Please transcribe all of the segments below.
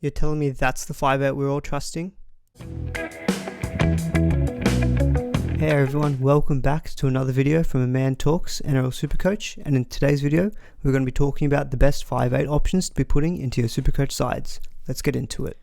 You're telling me that's the 5'8" we're all trusting? Hey everyone, welcome back to another video from A Man Talks NRL SuperCoach, and in today's video we're going to be talking about the best 5'8" options to be putting into your SuperCoach sides. Let's get into it.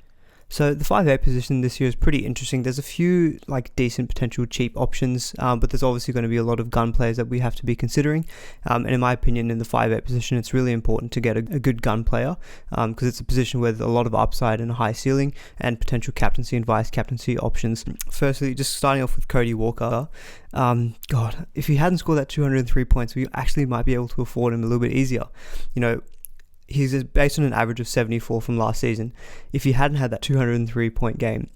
So the 5'8" position this year is pretty interesting. There's a few decent potential cheap options, but there's obviously going to be a lot of gun players that we have to be considering. And in my opinion, in the 5'8" position, it's really important to get a good gun player because it's a position with a lot of upside and a high ceiling and potential captaincy and vice captaincy options. Firstly, just starting off with Cody Walker. God, if he hadn't scored that 203 points, we actually might be able to afford him a little bit easier. He's based on an average of 74 from last season. If he hadn't had that 203 point game,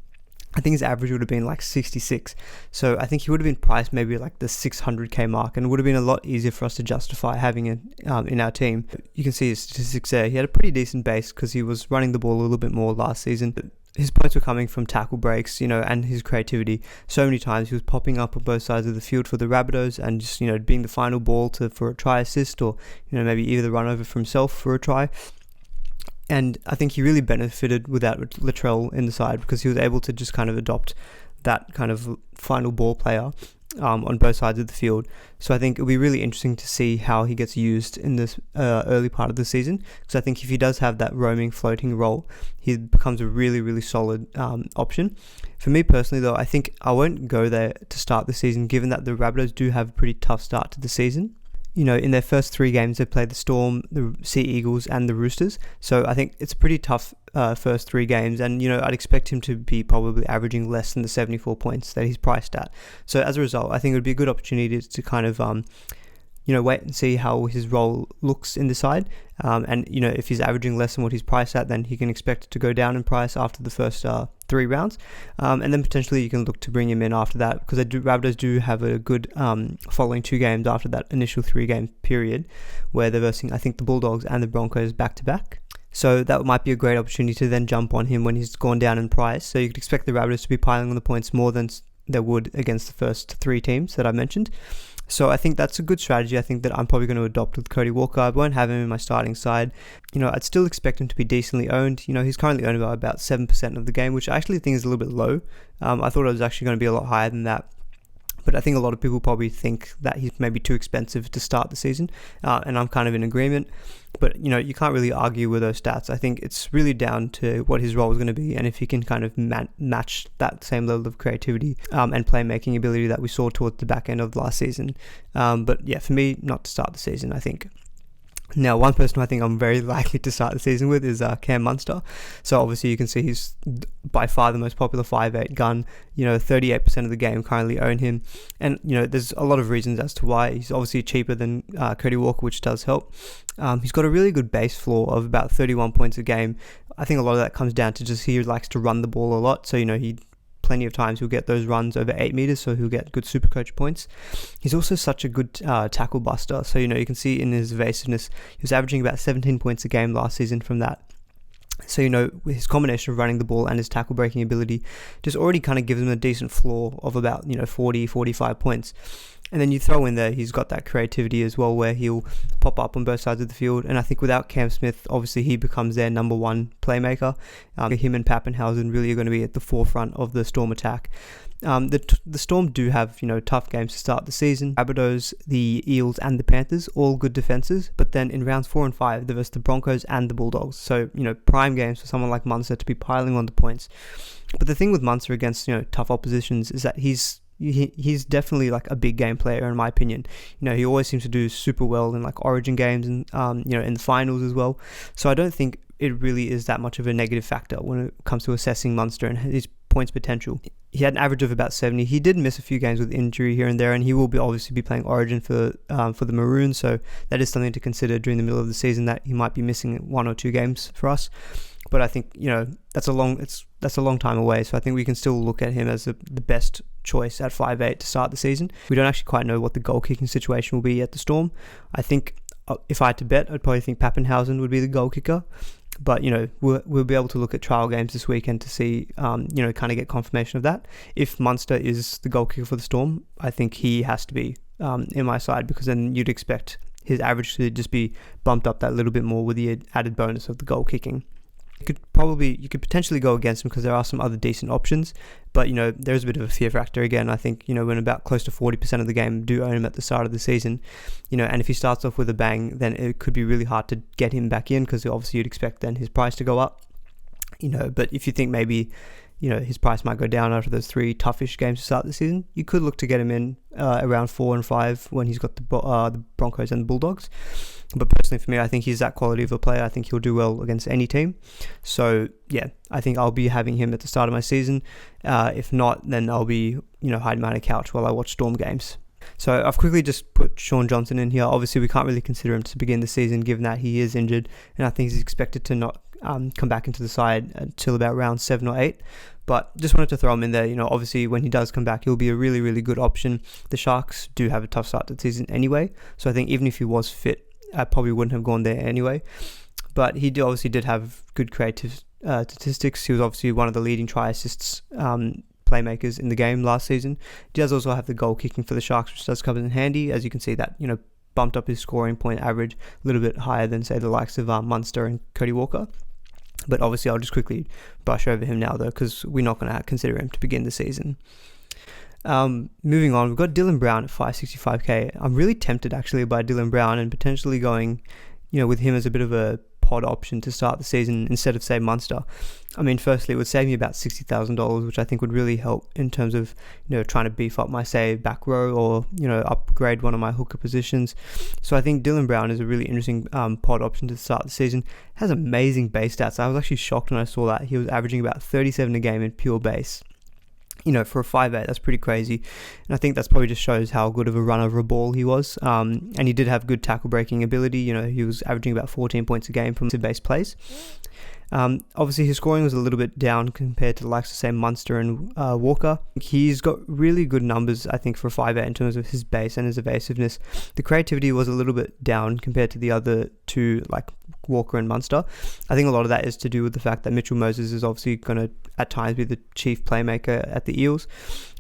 I think his average would have been 66. So I think he would have been priced maybe the 600k mark, and it would have been a lot easier for us to justify having it in our team. You can see his statistics there. He had a pretty decent base because he was running the ball a little bit more last season. His points were coming from tackle breaks, and his creativity. So many times he was popping up on both sides of the field for the Rabbitohs and just, being the final ball for a try assist or, maybe either the run over for himself for a try. And I think he really benefited without Latrell in the side because he was able to just kind of adopt that kind of final ball player on both sides of the field. So I think it'll be really interesting to see how he gets used in this early part of the season, because I think if he does have that roaming floating role, he becomes a really, really solid option. For me personally though, I think I won't go there to start the season, given that the Rabbitohs do have a pretty tough start to the season. In their first 3 games, they played the Storm, the Sea Eagles, and the Roosters. So I think it's a pretty tough first 3 games, and I'd expect him to be probably averaging less than the 74 points that he's priced at. So as a result, I think it would be a good opportunity to kind of wait and see how his role looks in the side. And if he's averaging less than what he's priced at, then he can expect it to go down in price after the first 3 rounds. And then potentially you can look to bring him in after that, because Rabbitohs do have a good following 2 games after that initial 3-game period where they're versing, I think, the Bulldogs and the Broncos back-to-back. So that might be a great opportunity to then jump on him when he's gone down in price. So you could expect the Rabbitohs to be piling on the points more than they would against the first 3 teams that I mentioned. So I think that's a good strategy. I think that I'm probably going to adopt with Cody Walker. I won't have him in my starting side. I'd still expect him to be decently owned. He's currently owned by about 7% of the game, which I actually think is a little bit low. I thought it was actually going to be a lot higher than that. But I think a lot of people probably think that he's maybe too expensive to start the season. And I'm kind of in agreement. But, you can't really argue with those stats. I think it's really down to what his role is going to be and if he can kind of match that same level of creativity and playmaking ability that we saw towards the back end of last season. But yeah, for me, not to start the season, I think. Now, one person I think I'm very likely to start the season with is Cam Munster. So obviously you can see he's by far the most popular 5'8" gun. 38% of the game currently own him. And, there's a lot of reasons as to why. He's obviously cheaper than Cody Walker, which does help. He's got a really good base floor of about 31 points a game. I think a lot of that comes down to just he likes to run the ball a lot. So, plenty of times he'll get those runs over 8 meters, so he'll get good SuperCoach points. He's also such a good tackle buster, so you can see in his evasiveness, he was averaging about 17 points a game last season from that. So, with his combination of running the ball and his tackle breaking ability just already kind of gives him a decent floor of about, 40, 45 points. And then you throw in there, he's got that creativity as well where he'll pop up on both sides of the field. And I think without Cam Smith, obviously he becomes their number 1 playmaker. Him and Pappenhausen really are going to be at the forefront of the Storm attack. The Storm do have, tough games to start the season. Rabbitohs, the Eels and the Panthers, all good defenses. But then in rounds 4 and 5, they're versus the Broncos and the Bulldogs. So, prime games for someone like Munster to be piling on the points. But the thing with Munster against, tough oppositions is that he's definitely a big game player in my opinion. He always seems to do super well in Origin games and in the finals as well. So I don't think it really is that much of a negative factor when it comes to assessing Munster and his points potential. He had an average of about 70. He did miss a few games with injury here and there, and he will obviously be playing Origin for the Maroons. So that is something to consider during the middle of the season, that he might be missing 1 or 2 games for us. But I think that's a long time away. So I think we can still look at him as the best choice at 5'8" to start the season. We don't actually quite know what the goal kicking situation will be at the Storm. I think if I had to bet, I'd probably think Pappenhausen would be the goal kicker. But, we'll be able to look at trial games this weekend to see, kind of get confirmation of that. If Munster is the goal kicker for the Storm, I think he has to be in my side, because then you'd expect his average to just be bumped up that little bit more with the added bonus of the goal kicking. You could potentially go against him because there are some other decent options, but there's a bit of a fear factor again. I think when about close to 40% of the game do own him at the start of the season, and if he starts off with a bang, then it could be really hard to get him back in, because obviously you'd expect then his price to go up. But if you think maybe his price might go down after those 3 toughish games to start the season, you could look to get him in around 4 and 5 when he's got the Broncos and the Bulldogs. But personally for me, I think he's that quality of a player. I think he'll do well against any team. So yeah, I think I'll be having him at the start of my season. If not, then I'll be hiding behind a couch while I watch Storm games. So I've quickly just put Shaun Johnson in here. Obviously we can't really consider him to begin the season given that he is injured, and I think he's expected to not come back into the side until about round 7 or 8. But just wanted to throw him in there. Obviously when he does come back, he'll be a really, really good option. The Sharks do have a tough start to the season anyway, so I think even if he was fit, I probably wouldn't have gone there anyway. But he obviously did have good creative statistics. He was obviously one of the leading try assists playmakers in the game last season. He does also have the goal kicking for the Sharks, which does come in handy. As you can see, that bumped up his scoring point average a little bit higher than, say, the likes of Munster and Cody Walker. But obviously I'll just quickly brush over him now though, because we're not going to consider him to begin the season. Moving on, we've got Dylan Brown at 565k. I'm really tempted actually by Dylan Brown and potentially going with him as a bit of a pod option to start the season instead of, say, Munster. I mean, firstly, it would save me about $60,000, which I think would really help in terms of trying to beef up my, say, back row, or upgrade one of my hooker positions. So I think Dylan Brown is a really interesting pod option to start the season. Has amazing base stats. I was actually shocked when I saw that he was averaging about 37 a game in pure base. For a 5'8", that's pretty crazy. And I think that's probably just shows how good of a runner of a ball he was. And he did have good tackle breaking ability. He was averaging about 14 points a game from base plays. Obviously his scoring was a little bit down compared to the likes of, say, Munster and Walker. He's got really good numbers, I think, for a 5'8" in terms of his base and his evasiveness. The creativity was a little bit down compared to the other two, like Walker and Munster. I think a lot of that is to do with the fact that Mitchell Moses is obviously going to at times be the chief playmaker at the Eels.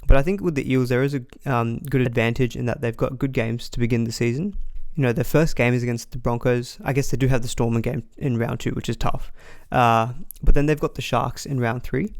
But I think with the Eels there is a good advantage in that they've got good games to begin the season. Their first game is against the Broncos. I guess they do have the Storm game in round 2, which is tough. But then they've got the Sharks in round 3.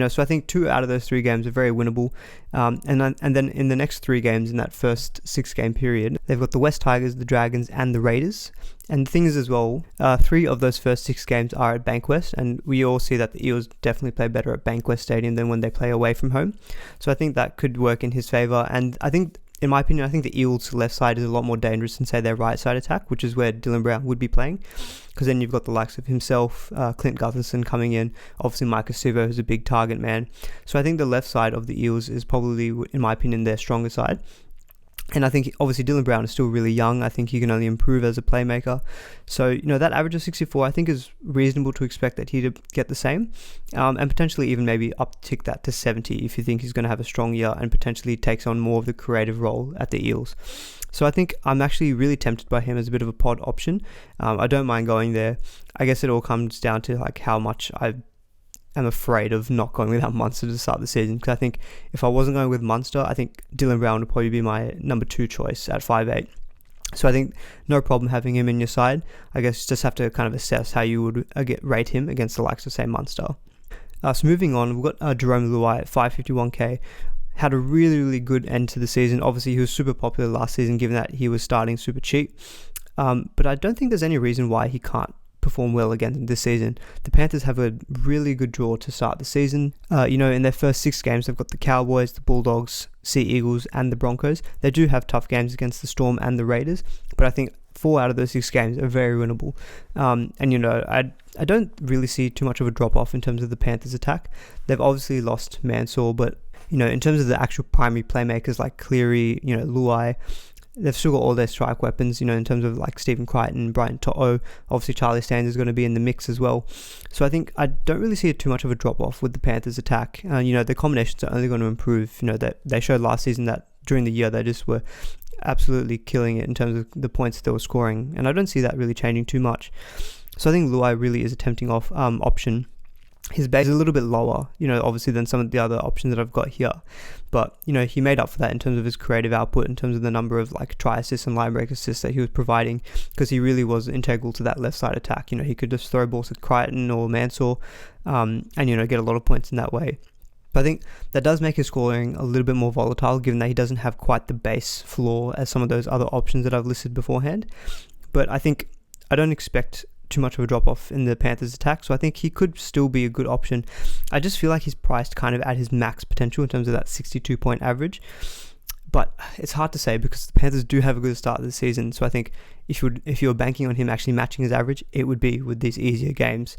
So I think 2 out of those 3 games are very winnable. And then in the next 3 games in that first 6-game period, they've got the West Tigers, the Dragons, and the Raiders. And the thing is as well, 3 of those first 6 games are at Bankwest, and we all see that the Eels definitely play better at Bankwest Stadium than when they play away from home. So I think that could work in his favour. And I think, in my opinion, I think the Eels' left side is a lot more dangerous than, say, their right side attack, which is where Dylan Brown would be playing. Because then you've got the likes of himself, Clint Gutherson coming in. Obviously, Micah Sivo is a big target man. So I think the left side of the Eels is probably, in my opinion, their stronger side. And I think, obviously, Dylan Brown is still really young. I think he can only improve as a playmaker. So, that average of 64, I think, is reasonable to expect that he'd get the same. And potentially even maybe uptick that to 70 if you think he's going to have a strong year and potentially takes on more of the creative role at the Eels. So I think I'm actually really tempted by him as a bit of a pod option. I don't mind going there. I guess it all comes down to like how much I'm afraid of not going without Munster to start the season, because I think if I wasn't going with Munster, I think Dylan Brown would probably be my number 2 choice at 5'8". So I think no problem having him in your side. I guess just have to kind of assess how you would rate him against the likes of, say, Munster. So moving on, we've got Jarome Luai at 551k. Had a really, really good end to the season. Obviously, he was super popular last season given that he was starting super cheap. But I don't think there's any reason why he can't perform well again this season. The Panthers have a really good draw to start the season. In their first 6 games, they've got the Cowboys, the Bulldogs, Sea Eagles, and the Broncos. They do have tough games against the Storm and the Raiders, but I think 4 out of those 6 games are very winnable. I don't really see too much of a drop-off in terms of the Panthers' attack. They've obviously lost Mansour, but in terms of the actual primary playmakers like Cleary, Luai, they've still got all their strike weapons, in terms of like Stephen Crichton, Brian To'o. Obviously, Charlie Staines is going to be in the mix as well. So I think I don't really see too much of a drop-off with the Panthers' attack. The combinations are only going to improve. That they showed last season that during the year they just were absolutely killing it in terms of the points that they were scoring. And I don't see that really changing too much. So I think Luai really is a tempting option. his base is a little bit lower, obviously than some of the other options that I've got here. But, he made up for that in terms of his creative output, in terms of the number of like try assists and line break assists that he was providing, because he really was integral to that left side attack. He could just throw balls to Crichton or Mansell, and, get a lot of points in that way. But I think that does make his scoring a little bit more volatile, given that he doesn't have quite the base floor as some of those other options that I've listed beforehand. But I think I don't expect too much of a drop-off in the Panthers attack, so I think he could still be a good option. I just feel like he's priced kind of at his max potential in terms of that 62-point average, but it's hard to say because the Panthers do have a good start of the season. So I think if you're banking on him actually matching his average, it would be with these easier games.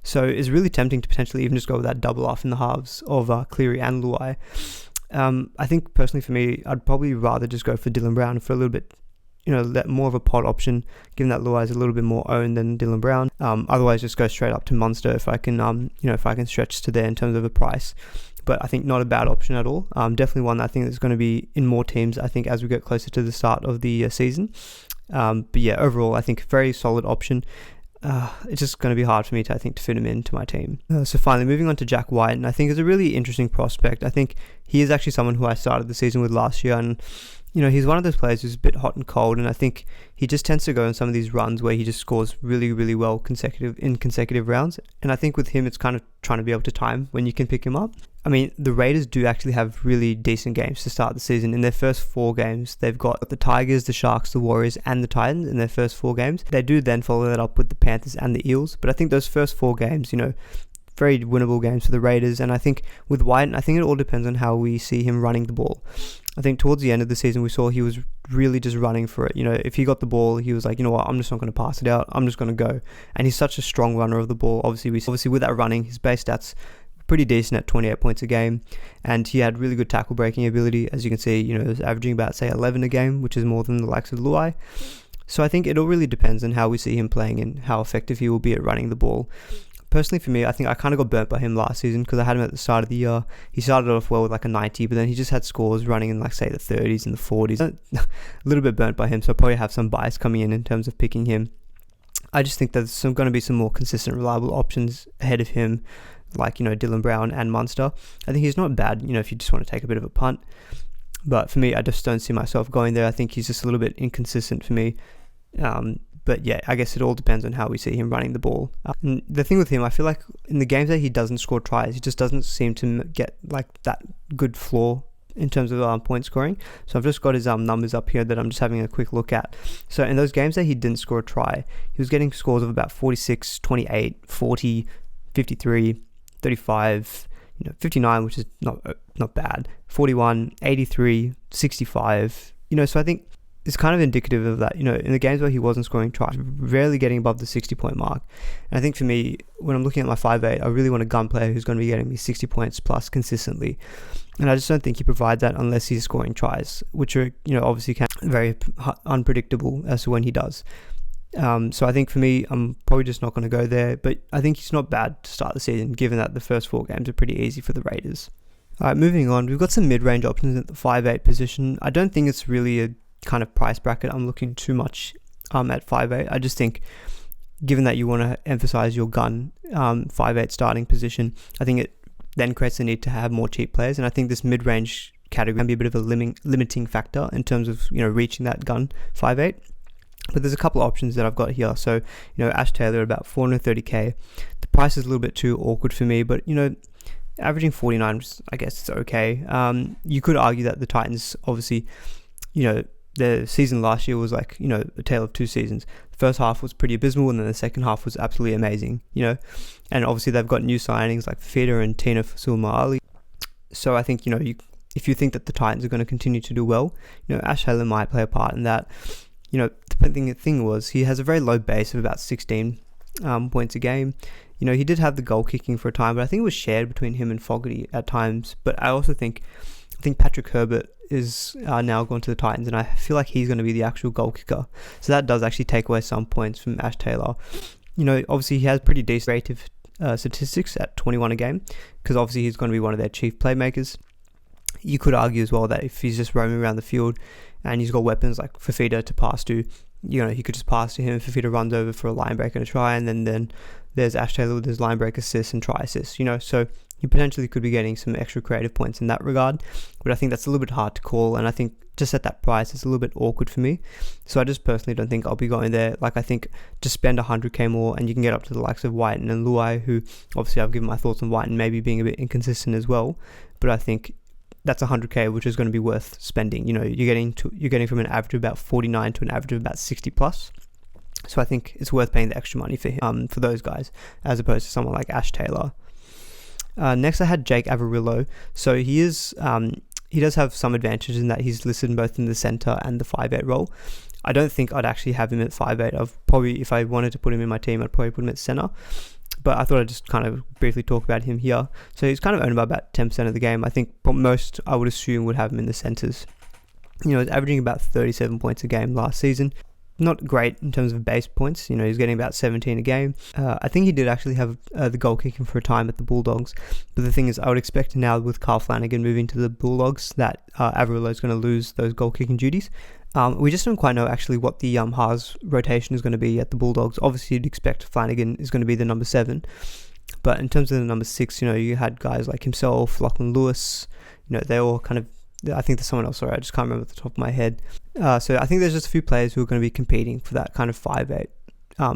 So it's really tempting to potentially even just go with that double off in the halves of Cleary and Luai. I think personally for me, I'd probably rather just go for Dylan Brown for a little bit, more of a pod option, given that Luai is a little bit more owned than Dylan Brown. Otherwise, just go straight up to Munster if I can, if I can stretch to there in terms of a price. But I think not a bad option at all. Definitely one that I think is going to be in more teams, I think, as we get closer to the start of the season. But yeah, overall, I think very solid option. It's just going to be hard for me to fit him into my team. So finally, moving on to Jack Wighton, I think is a really interesting prospect. I think he is actually someone who I started the season with last year, and he's one of those players who's a bit hot and cold, and I think he just tends to go on some of these runs where he just scores really, really well consecutive rounds. And I think with him, it's kind of trying to be able to time when you can pick him up. I mean, the Raiders do actually have really decent games to start the season. In their first 4 games, they've got the Tigers, the Sharks, the Warriors, and the Titans in their first 4 games. They do then follow that up with the Panthers and the Eels. But I think those first 4 games, very winnable games for the Raiders. And I think with Wighton, I think it all depends on how we see him running the ball. I think towards the end of the season, we saw he was really just running for it. If he got the ball, he was like, what, I'm just not going to pass it out. I'm just going to go. And he's such a strong runner of the ball. Obviously with that running, his base stats pretty decent at 28 points a game, and he had really good tackle breaking ability. As you can see, he was averaging about, say, 11 a game, which is more than the likes of Luai. So I think it all really depends on how we see him playing and how effective he will be at running the ball. Personally for me, I think I kind of got burnt by him last season because I had him at the start of the year. He started off well with like a 90, but then he just had scores running in like, say, the 30s and the 40s. A little bit burnt by him, so I probably have some bias coming in terms of picking him. I just think there's going to be some more consistent, reliable options ahead of him, like, Dylan Brown and Munster. I think he's not bad, if you just want to take a bit of a punt. But for me, I just don't see myself going there. I think he's just a little bit inconsistent for me. But yeah, I guess it all depends on how we see him running the ball. And the thing with him, I feel like in the games that he doesn't score tries, he just doesn't seem to get like that good floor in terms of point scoring. So I've just got his numbers up here that I'm just having a quick look at. So in those games that he didn't score a try, he was getting scores of about 46, 28, 40, 53, 35, 59, which is not bad, 41, 83, 65, so I think it's kind of indicative of that, in the games where he wasn't scoring tries, rarely getting above the 60-point mark. And I think for me, when I'm looking at my 5'8", I really want a gun player who's going to be getting me 60 points plus consistently. And I just don't think he provides that unless he's scoring tries, which are, obviously very unpredictable as to when he does. So I think for me, I'm probably just not going to go there, but I think he's not bad to start the season, given that the first 4 games are pretty easy for the Raiders. Alright, moving on, we've got some mid-range options at the 5'8 position. I don't think it's really a kind of price bracket I'm looking too much at 5'8. I just think, given that you want to emphasize your gun 5'8 starting position, I think it then creates the need to have more cheap players, and I think this mid-range category can be a bit of a limiting factor in terms of reaching that gun 5'8. But there's a couple of options that I've got here. So, Ash Taylor about 430k. The price is a little bit too awkward for me, but averaging 49, I guess it's okay. You could argue that the Titans, obviously, the season last year was like, a tale of 2 seasons. The first half was pretty abysmal, and then the second half was absolutely amazing, And obviously they've got new signings like Fafita and Tina Fasulma-Ali. So I think, if you think that the Titans are going to continue to do well, Ash Taylor might play a part in that. The thing was, he has a very low base of about 16 points a game. He did have the goal kicking for a time, but I think it was shared between him and Fogarty at times. But I also think Patrick Herbert is now going to the Titans, and I feel like he's going to be the actual goal kicker. So that does actually take away some points from Ash Taylor. Obviously he has pretty decent creative statistics at 21 a game, because obviously he's going to be one of their chief playmakers. You could argue as well that if he's just roaming around the field and he's got weapons like Fafita to pass to, he could just pass to him if Fifita runs over for a line break and a try, and then there's Ash Taylor with his line break assists and try assists, so he potentially could be getting some extra creative points in that regard, but I think that's a little bit hard to call, and I think just at that price it's a little bit awkward for me. So I just personally don't think I'll be going there. Like, I think just spend 100k more and you can get up to the likes of Wighton and Luai, who obviously I've given my thoughts on Wighton maybe being a bit inconsistent as well, but I think that's 100k which is going to be worth spending. You're getting from an average of about 49 to an average of about 60 plus. So I think it's worth paying the extra money for him, for those guys, as opposed to someone like Ash Taylor. Next I had Jake Averillo. So he does have some advantages in that he's listed both in the centre and the 5'8 role. I don't think I'd actually have him at 5'8. I've probably, if I wanted to put him in my team, I'd probably put him at centre. But I thought I'd just kind of briefly talk about him here. So he's kind of owned by about 10% of the game. I think most, I would assume, would have him in the centres. He's averaging about 37 points a game last season. Not great in terms of base points. He's getting about 17 a game. I think he did actually have the goal kicking for a time at the Bulldogs. But the thing is, I would expect now with Carl Flanagan moving to the Bulldogs that Averillo is going to lose those goal kicking duties. We just don't quite know actually what the halves rotation is going to be at the Bulldogs. Obviously, you'd expect Flanagan is going to be the number 7. But in terms of the number 6, you had guys like himself, Lachlan Lewis. They all kind of, I think there's someone else, sorry, I just can't remember off the top of my head. So I think there's just a few players who are going to be competing for that kind of 5'8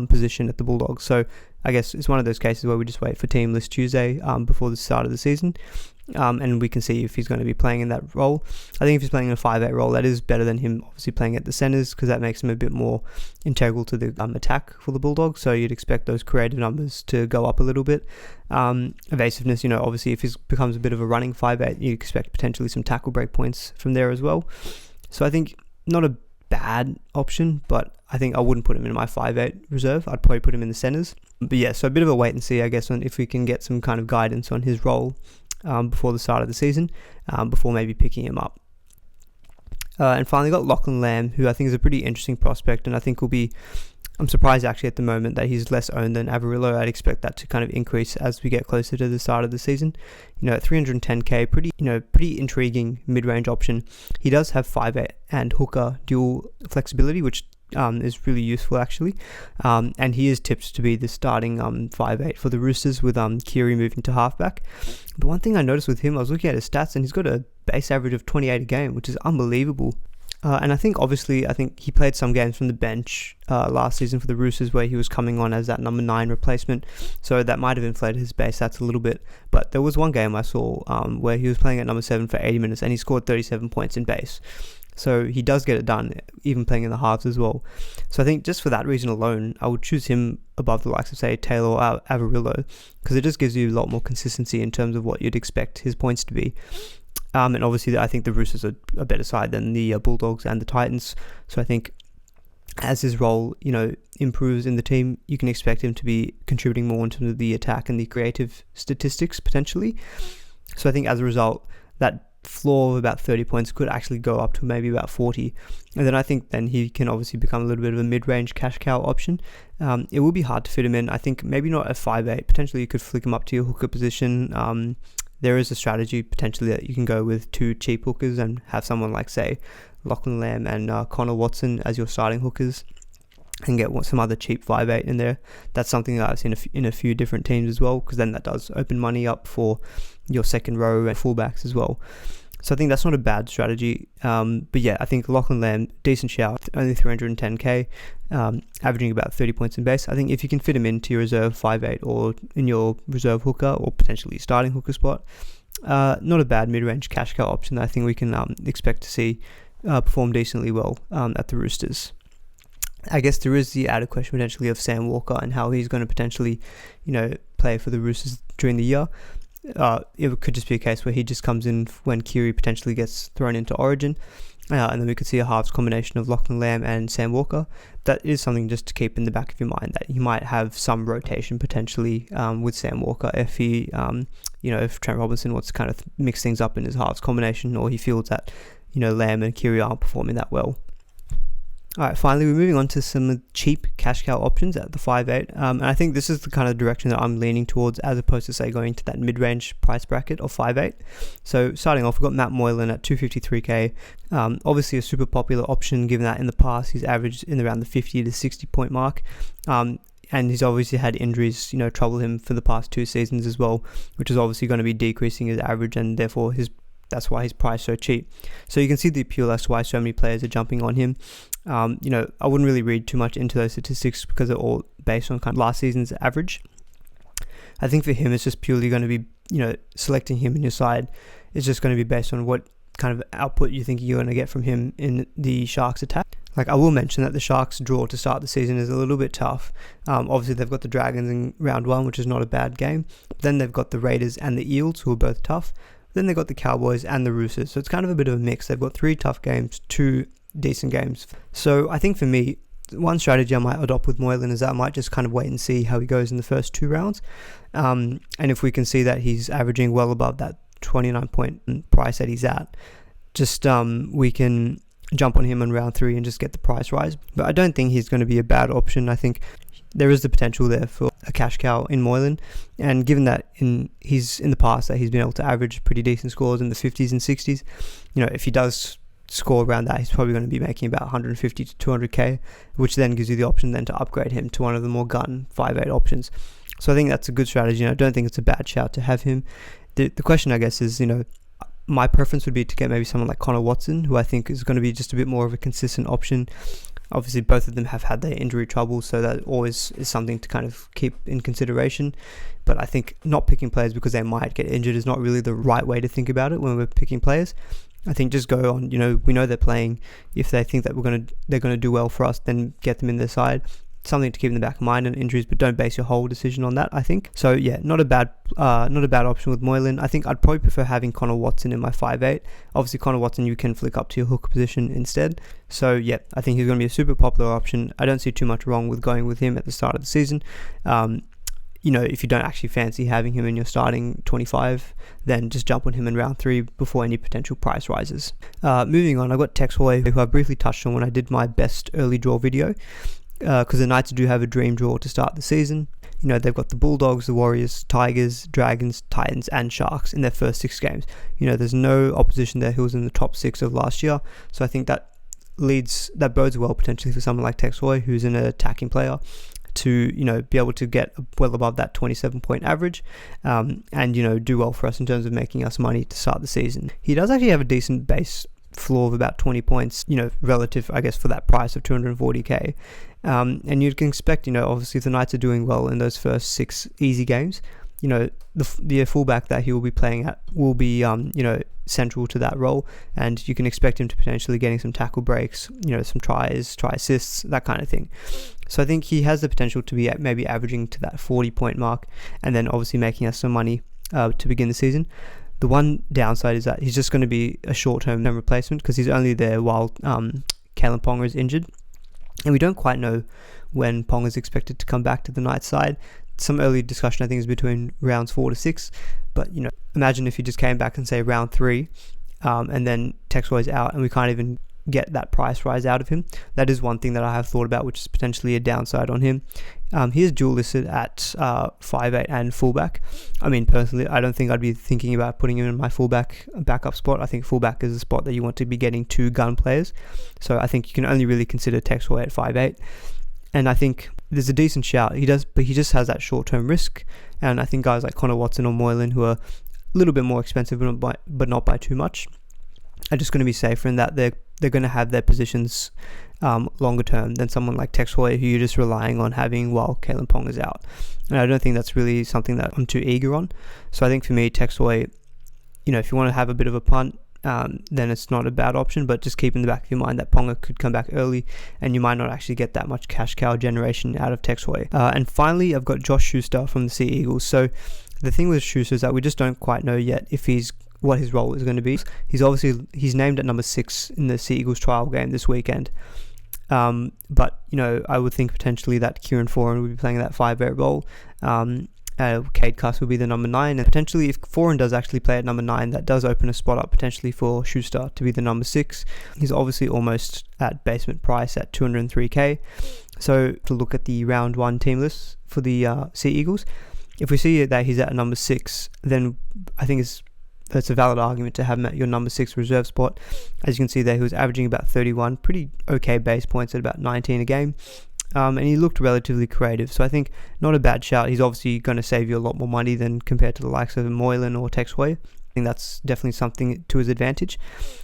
position at the Bulldogs. So I guess it's one of those cases where we just wait for Team List Tuesday before the start of the season. And we can see if he's going to be playing in that role. I think if he's playing in a 5'8 role, that is better than him obviously playing at the centres, because that makes him a bit more integral to the attack for the Bulldogs. So you'd expect those creative numbers to go up a little bit. Evasiveness, obviously if he becomes a bit of a running 5'8, you expect potentially some tackle break points from there as well. So I think not a bad option, but I think I wouldn't put him in my 5'8 reserve. I'd probably put him in the centres. But yeah, so a bit of a wait and see, I guess, on if we can get some kind of guidance on his role before the start of the season, before maybe picking him up. And finally got Lachlan Lam, who I think is a pretty interesting prospect, and I think I'm surprised actually at the moment that he's less owned than Averillo. I'd expect that to kind of increase as we get closer to the start of the season. At 310k, pretty intriguing mid-range option. He does have 5'8 and hooker dual flexibility, which is really useful actually. And he is tipped to be the starting 5'8 for the Roosters, with Kiri moving to halfback. But one thing I noticed with him, I was looking at his stats, and he's got a base average of 28 a game, which is unbelievable. And I think he played some games from the bench last season for the Roosters where he was coming on as that number 9 replacement, so that might have inflated his base stats a little bit. But there was one game I saw where he was playing at number 7 for 80 minutes and he scored 37 points in base. So he does get it done, even playing in the halves as well. So I think just for that reason alone, I would choose him above the likes of, say, Taylor or Averillo, because it just gives you a lot more consistency in terms of what you'd expect his points to be. And obviously, I think the Roosters are a better side than the Bulldogs and the Titans. So I think as his role, improves in the team, you can expect him to be contributing more in terms of the attack and the creative statistics potentially. So I think as a result, that floor of about 30 points could actually go up to maybe about 40. And then I think then he can obviously become a little bit of a mid-range cash cow option. It will be hard to fit him in. I think maybe not at 5'8. Potentially you could flick him up to your hooker position. There is a strategy potentially that you can go with 2 cheap hookers and have someone like, say, Lachlan Lam and Connor Watson as your starting hookers, and get some other cheap 5'8 in there. That's something that I've seen in a few different teams as well, because then that does open money up for your second row and fullbacks as well. So I think that's not a bad strategy. But yeah, I think Lachlan Lam, decent shout, only 310k, averaging about 30 points in base. I think if you can fit him into your reserve 5'8 or in your reserve hooker or potentially starting hooker spot, not a bad mid-range cash cow option that I think we can expect to see perform decently well at the Roosters. I guess there is the added question potentially of Sam Walker and how he's going to potentially, play for the Roosters during the year. It could just be a case where he just comes in when Kiri potentially gets thrown into Origin, and then we could see a halves combination of Lachlan Lam and Sam Walker. That is something just to keep in the back of your mind, that you might have some rotation potentially with Sam Walker if he, if Trent Robinson wants to kind of mix things up in his halves combination, or he feels that, Lam and Kiri aren't performing that well. Alright, finally we're moving on to some cheap cash cow options at the 5'8", and I think this is the kind of direction that I'm leaning towards, as opposed to say going to that mid-range price bracket of 5'8". So starting off, we've got Matt Moylan at 253k, obviously a super popular option given that in the past he's averaged in around the 50 to 60 point mark, and he's obviously had injuries, trouble him for the past 2 seasons as well, which is obviously going to be decreasing his average, and therefore that's why his price so cheap. So you can see the appeal as to why so many players are jumping on him. I wouldn't really read too much into those statistics because they're all based on kind of last season's average. I think for him, it's just purely going to be, selecting him in your side is just going to be based on what kind of output you think you're going to get from him in the Sharks attack. Like, I will mention that the Sharks' draw to start the season is a little bit tough. Obviously, they've got the Dragons in round 1, which is not a bad game. Then they've got the Raiders and the Eels, who are both tough. Then they've got the Cowboys and the Roosters. So it's kind of a bit of a mix. They've got 3 tough games, 2 decent games. So I think for me, one strategy I might adopt with Moylan is that I might just kind of wait and see how he goes in the first 2 rounds. And if we can see that he's averaging well above that 29 point price that he's at, just we can jump on him in round 3 and just get the price rise. But I don't think he's going to be a bad option. I think there is the potential there for a cash cow in Moylan, and given that he's in the past that he's been able to average pretty decent scores in the 50s and 60s, if he does score around that, he's probably going to be making about 150 to 200k, which then gives you the option then to upgrade him to one of the more gun 5'8" options. So I think that's a good strategy, and I don't think it's a bad shout to have him. The question, I guess, is, my preference would be to get maybe someone like Connor Watson, who I think is going to be just a bit more of a consistent option. Obviously, both of them have had their injury trouble, so that always is something to kind of keep in consideration. But I think not picking players because they might get injured is not really the right way to think about it when we're picking players. I think just go on, we know they're playing. If they think that they're going to do well for us, then get them in their side. Something to keep in the back of mind and injuries, but don't base your whole decision on that, I think. So yeah, not a bad option with Moylan. I think I'd probably prefer having Connor Watson in my 5'8". Obviously, Connor Watson you can flick up to your hooker position instead. So yeah, I think he's going to be a super popular option. I don't see too much wrong with going with him at the start of the season. If you don't actually fancy having him in your starting 25, then just jump on him in round 3 before any potential price rises. Moving on, I've got Tex Hoy, who I briefly touched on when I did my best early draw video. Because the Knights do have a dream draw to start the season. They've got the Bulldogs, the Warriors, Tigers, Dragons, Titans and Sharks in their first 6 games. There's no opposition there who was in the top 6 of last year, so I think that bodes well potentially for someone like Tex Hoy, who's an attacking player, to be able to get well above that 27 point average, and do well for us in terms of making us money to start the season. He does actually have a decent base floor of about 20 points, relative, I guess, for that price of 240k. And you can expect, obviously if the Knights are doing well in those first 6 easy games, the fullback that he will be playing at will be, central to that role, and you can expect him to potentially getting some tackle breaks, some try assists, that kind of thing. So I think he has the potential to be maybe averaging to that 40 point mark, and then obviously making us some money to begin the season. The one downside is that he's just going to be a short-term replacement because he's only there while Kalen Ponga is injured. And we don't quite know when Ponga is expected to come back to the Knights side. Some early discussion, I think, is between rounds 4 to 6. But, imagine if he just came back and say round 3 and then Tex Hoy's out and we can't even get that price rise out of him. That is one thing that I have thought about, which is potentially a downside on him. He is dual listed at 5'8" and fullback. I mean, personally, I don't think I'd be thinking about putting him in my fullback backup spot. I think fullback is a spot that you want to be getting 2 gun players. So I think you can only really consider Tex Hoy at 5'8". And I think there's a decent shout. But he just has that short-term risk. And I think guys like Connor Watson or Moylan, who are a little bit more expensive, but not by too much, are just going to be safer in that they're going to have their positions longer term than someone like Tex Hoy, who you're just relying on having while Kalen Ponga's out. And I don't think that's really something that I'm too eager on. So I think for me, Tex Hoy, if you want to have a bit of a punt, then it's not a bad option, but just keep in the back of your mind that Ponga could come back early and you might not actually get that much cash cow generation out of Tex Hoy. And finally, I've got Josh Schuster from the Sea Eagles. So the thing with Schuster is that we just don't quite know yet what his role is going to be. He's named at number 6 in the Sea Eagles trial game this weekend. But I would think potentially that Kieran Foran would be playing that 5'8" role. Cade Cuss will be the number 9, and potentially if Foran does actually play at number 9, that does open a spot up potentially for Schuster to be the number 6. He's obviously almost at basement price at 203k. So to look at the round 1 team list for the Sea Eagles, if we see that he's at number 6, then I think that's a valid argument to have him at your number 6 reserve spot. As you can see there, he was averaging about 31, pretty okay base points at about 19 a game. And he looked relatively creative, so I think not a bad shout. He's obviously going to save you a lot more money than compared to the likes of Moylan or Tex Hoy. I think that's definitely something to his advantage.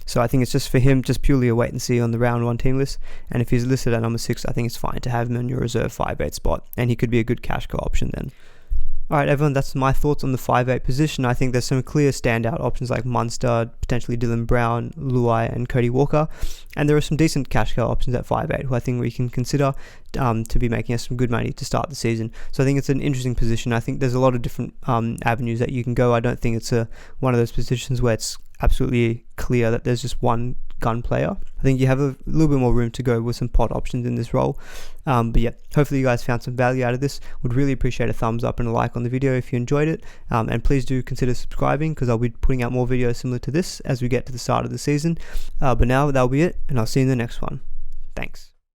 So I think it's just for him, just purely a wait and see on the round 1 team list. And if he's listed at number 6, I think it's fine to have him in your reserve 5'8 spot, and he could be a good cash co option then. Alright everyone, that's my thoughts on the 5'8 position. I think there's some clear standout options like Munster, potentially Dylan Brown, Luai and Cody Walker. And there are some decent cash cow options at 5'8 who I think we can consider to be making us some good money to start the season. So I think it's an interesting position. I think there's a lot of different avenues that you can go. I don't think it's one of those positions where it's absolutely clear that there's just one gun player. I think you have a little bit more room to go with some pot options in this role. But yeah, hopefully you guys found some value out of this. Would really appreciate a thumbs up and a like on the video if you enjoyed it. And please do consider subscribing, because I'll be putting out more videos similar to this as we get to the start of the season. But now that'll be it, and I'll see you in the next one. Thanks.